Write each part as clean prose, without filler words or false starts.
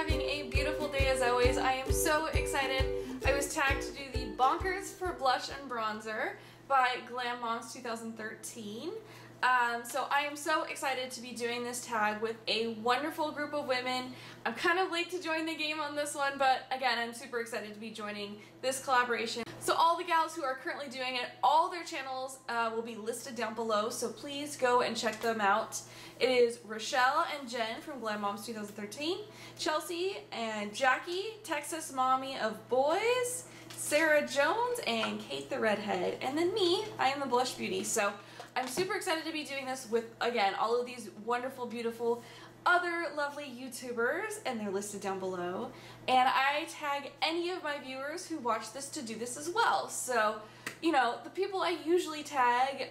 having a beautiful day as always. I am so excited. I was tagged to do the Bonkers for Blush and Bronzer by Glam Moms 2013. So I am so excited to be doing this tag with a wonderful group of women. I'm kind of late to join the game on this one, but again, I'm super excited to be joining this collaboration. So all the gals who are currently doing it, all their channels will be listed down below, so please go and check them out. It is Rochelle and Jen from Glam Moms 2013, Chelsea and Jackie, Texas Mommy of Boys, Sarah Jones, and Kate the Redhead, and then me, I am the Blush Beauty. So I'm super excited to be doing this with, again, all of these wonderful, beautiful, other lovely YouTubers, and they're listed down below. And I tag any of my viewers who watch this to do this as well. So, you know, the people I usually tag,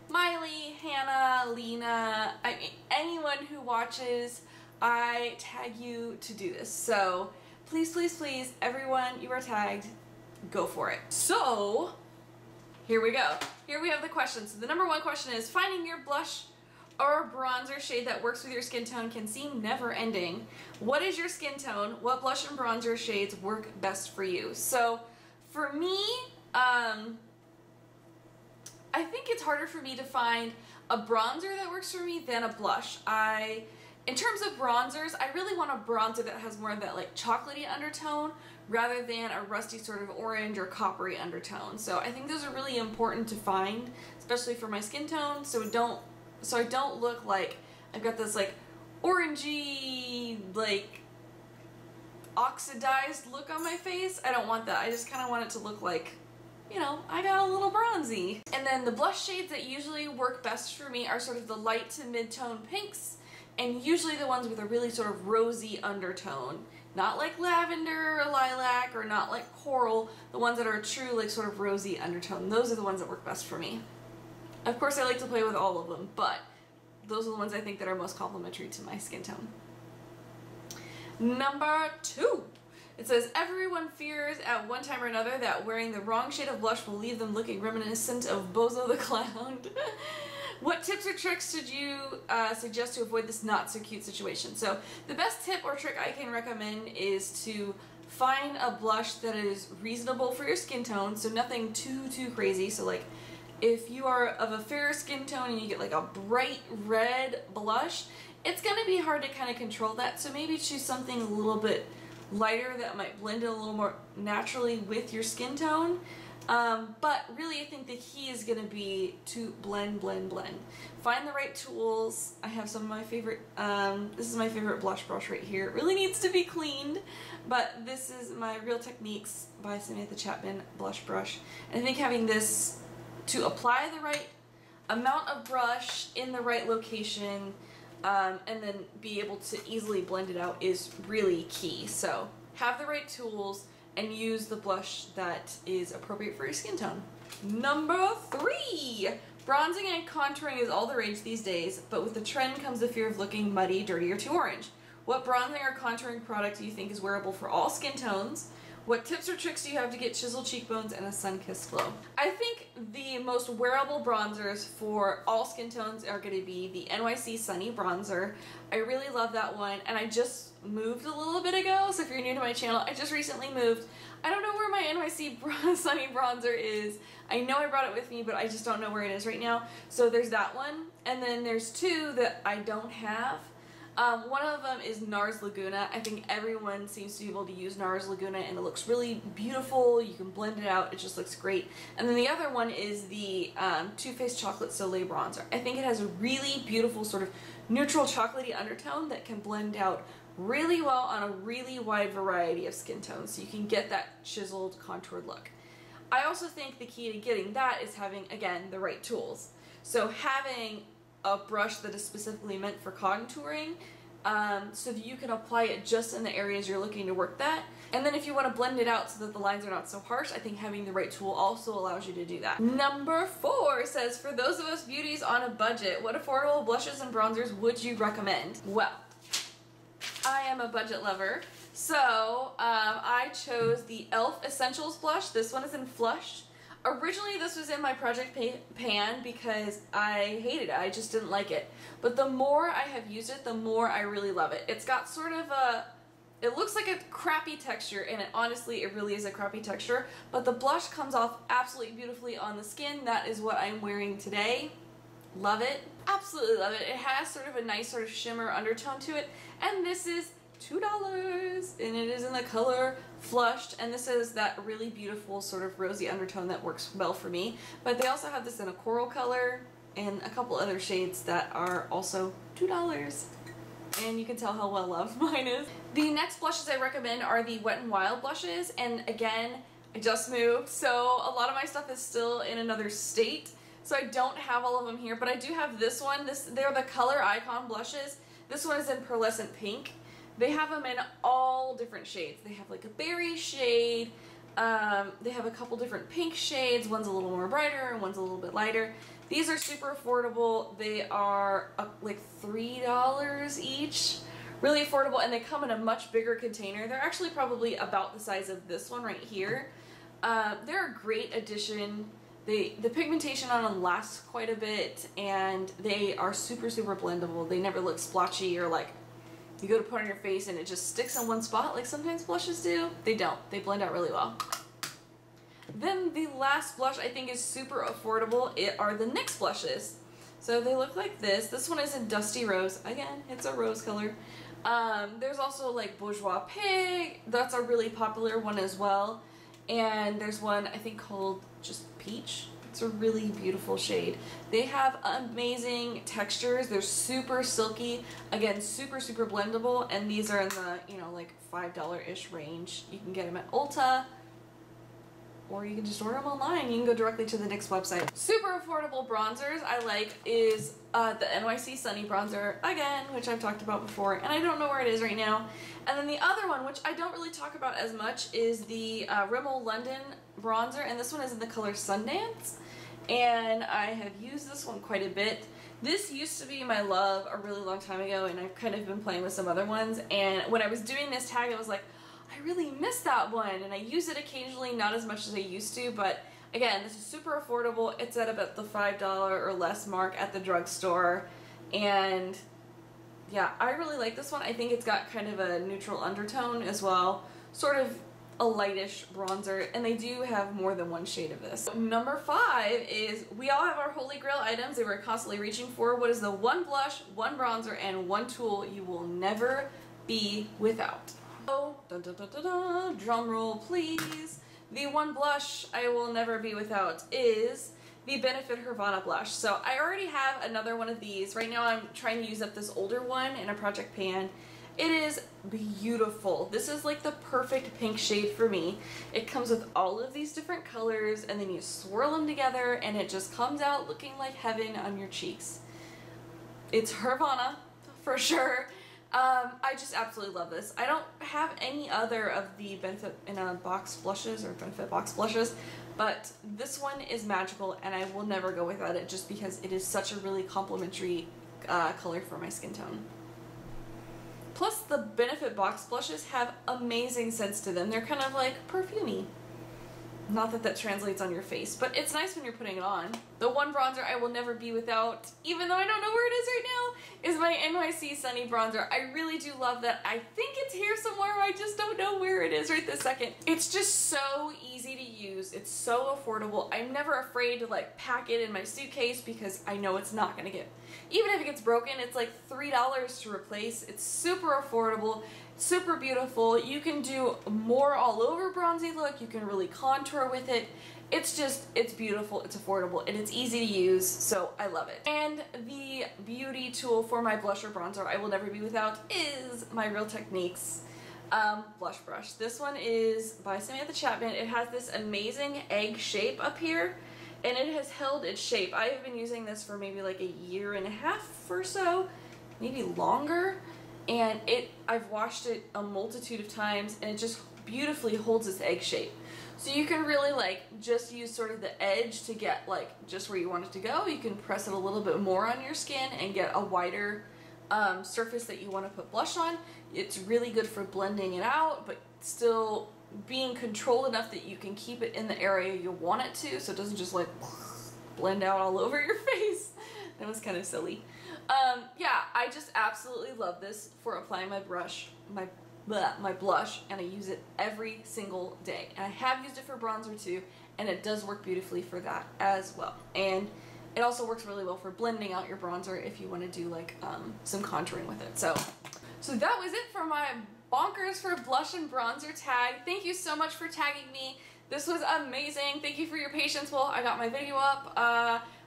Miley, Hannah, Lena, I mean, anyone who watches, I tag you to do this. So please, please, please, everyone you are tagged, go for it. So here we go. Here we have the questions. So the number one question is, finding your blush or bronzer shade that works with your skin tone can seem never ending. What is your skin tone? What blush and bronzer shades work best for you? So for me, I think it's harder for me to find a bronzer that works for me than a blush. In terms of bronzers, I really want a bronzer that has more of that like chocolatey undertone rather than a rusty sort of orange or coppery undertone. So I think those are really important to find, especially for my skin tone, so I don't look like I've got this like orangey, like oxidized look on my face. I don't want that. I just kind of want it to look like, you know, I got a little bronzy. And then the blush shades that usually work best for me are sort of the light to mid-tone pinks, and usually the ones with a really sort of rosy undertone. Not like lavender or lilac, or not like coral, the ones that are true like sort of rosy undertone. Those are the ones that work best for me. Of course I like to play with all of them, but those are the ones I think that are most complementary to my skin tone. Number 2. It says, everyone fears at one time or another that wearing the wrong shade of blush will leave them looking reminiscent of Bozo the Clown. What tips or tricks should you suggest to avoid this not so cute situation? So the best tip or trick I can recommend is to find a blush that is reasonable for your skin tone, so nothing too crazy. So like if you are of a fair skin tone and you get like a bright red blush, it's going to be hard to kind of control that, so maybe choose something a little bit lighter that might blend in a little more naturally with your skin tone. But really I think the key is going to be to blend. Find the right tools. I have some of my favorite, this is my favorite blush brush right here. It really needs to be cleaned, but this is my Real Techniques by Samantha Chapman blush brush. And I think having this to apply the right amount of brush in the right location, and then be able to easily blend it out is really key. So have the right tools and use the blush that is appropriate for your skin tone. Number 3! Bronzing and contouring is all the rage these days, but with the trend comes the fear of looking muddy, dirty, or too orange. What bronzing or contouring product do you think is wearable for all skin tones? What tips or tricks do you have to get chiseled cheekbones and a sun-kissed glow? I think the most wearable bronzers for all skin tones are going to be the Nyc Sunny Bronzer. I really love that one, and I just moved a little bit ago, so if you're new to my channel, I just recently moved. I don't know where my Nyc Sunny Bronzer is. I know I brought it with me, but I just don't know where it is right now. So there's that one, and then there's 2 that I don't have. One of them is Nars Laguna. I think everyone seems to be able to use Nars Laguna, and it looks really beautiful. You can blend it out. It just looks great. And then the other one is the Too Faced Chocolate Soleil Bronzer. I think it has a really beautiful sort of neutral chocolatey undertone that can blend out really well on a really wide variety of skin tones, so you can get that chiseled, contoured look. I also think the key to getting that is having, again, the right tools. So having a brush that is specifically meant for contouring, so that you can apply it just in the areas you're looking to work that. And then if you want to blend it out so that the lines are not so harsh, I think having the right tool also allows you to do that. Number 4 says, for those of us beauties on a budget, what affordable blushes and bronzers would you recommend? Well, I am a budget lover, so I chose the e.l.f. Essentials blush. This one is in Flush. Originally this was in my project pan because I hated it. I just didn't like it. But the more I have used it, the more I really love it. It's got sort of a, it looks like a crappy texture, and honestly it really is a crappy texture, but the blush comes off absolutely beautifully on the skin. That is what I'm wearing today. Love it. Absolutely love it. It has sort of a nice sort of shimmer undertone to it, and this is $2, and it is in the color Flushed, and this is that really beautiful sort of rosy undertone that works well for me. But they also have this in a coral color and a couple other shades that are also $2, and you can tell how well loved mine is. The next blushes I recommend are the Wet n Wild blushes, and again, I just moved, so a lot of my stuff is still in another state, so I don't have all of them here, but I do have this one. They're the Color Icon blushes. This one is in Pearlescent Pink. They have them in all different shades. They have like a berry shade, they have a couple different pink shades. One's a little more brighter and one's a little bit lighter. These are super affordable. They are like $3 each. Really affordable, and they come in a much bigger container. They're actually probably about the size of this one right here. They're a great addition. The pigmentation on them lasts quite a bit, and they are super, super blendable. They never look splotchy or like you go to put on your face and it just sticks in one spot like sometimes blushes do. They don't. They blend out really well. Then the last blush I think is super affordable. It are the NYX blushes. So they look like this. This one is in Dusty Rose. Again, it's a rose color. There's also like Bourgeois Pig. That's a really popular one as well. And there's one I think called just Peach. It's a really beautiful shade. They have amazing textures. They're super silky. Again, super, super blendable. And these are in the, you know, like $5-ish range. You can get them at Ulta, or you can just order them online. You can go directly to the NYX website. Super affordable bronzers I like is the NYC Sunny Bronzer, again, which I've talked about before, and I don't know where it is right now. And then the other one, which I don't really talk about as much, is the Rimmel London Bronzer, and this one is in the color Sundance. And I have used this one quite a bit. This used to be my love a really long time ago, and I've kind of been playing with some other ones, and when I was doing this tag I was like, I really miss that one, and I use it occasionally, not as much as I used to, but again, this is super affordable. It's at about the $5 or less mark at the drugstore, and yeah, I really like this one. I think it's got kind of a neutral undertone as well, sort of a lightish bronzer, and they do have more than one shade of this. Number 5 is, we all have our holy grail items that we're constantly reaching for. What is the one blush, one bronzer, and one tool you will never be without? Oh, dun, dun, dun, dun, dun, drum roll please. The one blush I will never be without is the Benefit Havana blush. So I already have another one of these. Right now I'm trying to use up this older one in a project pan. It is beautiful. This is like the perfect pink shade for me. It comes with all of these different colors, and then you swirl them together and it just comes out looking like heaven on your cheeks. It's Havana for sure. I just absolutely love this. I don't have any other of the Benefit in a box blushes or Benefit box blushes, but this one is magical and I will never go without it just because it is such a really complimentary color for my skin tone. Plus, the Benefit box blushes have amazing scents to them. They're kind of like perfumey. Not that that translates on your face, but it's nice when you're putting it on. The one bronzer I will never be without, even though I don't know where it is right now, is my NYC Sunny Bronzer. I really do love that. I think it's here somewhere, I just don't know where it is right this second. It's just so easy to use. It's so affordable. I'm never afraid to like pack it in my suitcase because I know it's not gonna get, even if it gets broken, it's like $3 to replace. It's super affordable. Super beautiful. You can do more all over bronzy look. You can really contour with it. It's just, it's beautiful, it's affordable, and it's easy to use, so I love it. And the beauty tool for my blusher bronzer I will never be without is my Real Techniques blush brush. This one is by Samantha Chapman. It has this amazing egg shape up here, and it has held its shape. I have been using this for maybe like a year and a half or so, maybe longer. And I've washed it a multitude of times, and it just beautifully holds its egg shape. So you can really like just use sort of the edge to get like just where you want it to go. You can press it a little bit more on your skin and get a wider surface that you want to put blush on. It's really good for blending it out, but still being controlled enough that you can keep it in the area you want it to, so it doesn't just like blend out all over your face. That was kind of silly. Yeah, I just absolutely love this for applying my blush, my blush, and I use it every single day. And I have used it for bronzer too, and it does work beautifully for that as well. And it also works really well for blending out your bronzer if you want to do like some contouring with it. So that was it for my Bonkers for blush and bronzer tag. Thank you so much for tagging me. This was amazing. Thank you for your patience while I got my video up.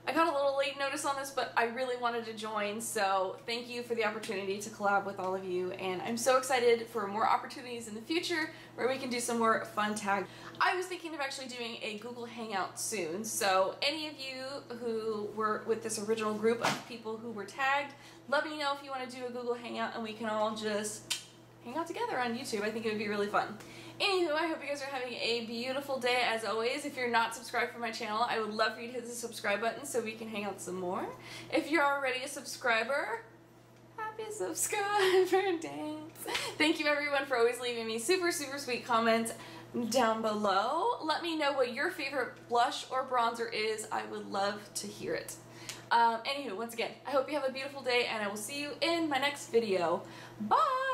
I got a little late notice on this, but I really wanted to join, so thank you for the opportunity to collab with all of you, and I'm so excited for more opportunities in the future where we can do some more fun tags. I was thinking of actually doing a Google Hangout soon, so any of you who were with this original group of people who were tagged, let me know if you want to do a Google Hangout and we can all just hang out together on YouTube. I think it would be really fun. Anywho, I hope you guys are having a beautiful day as always. If you're not subscribed for my channel, I would love for you to hit the subscribe button so we can hang out some more. If you're already a subscriber, happy subscriber, thanks. Thank you everyone for always leaving me super, super sweet comments down below. Let me know what your favorite blush or bronzer is. I would love to hear it. Anywho, once again, I hope you have a beautiful day and I will see you in my next video. Bye!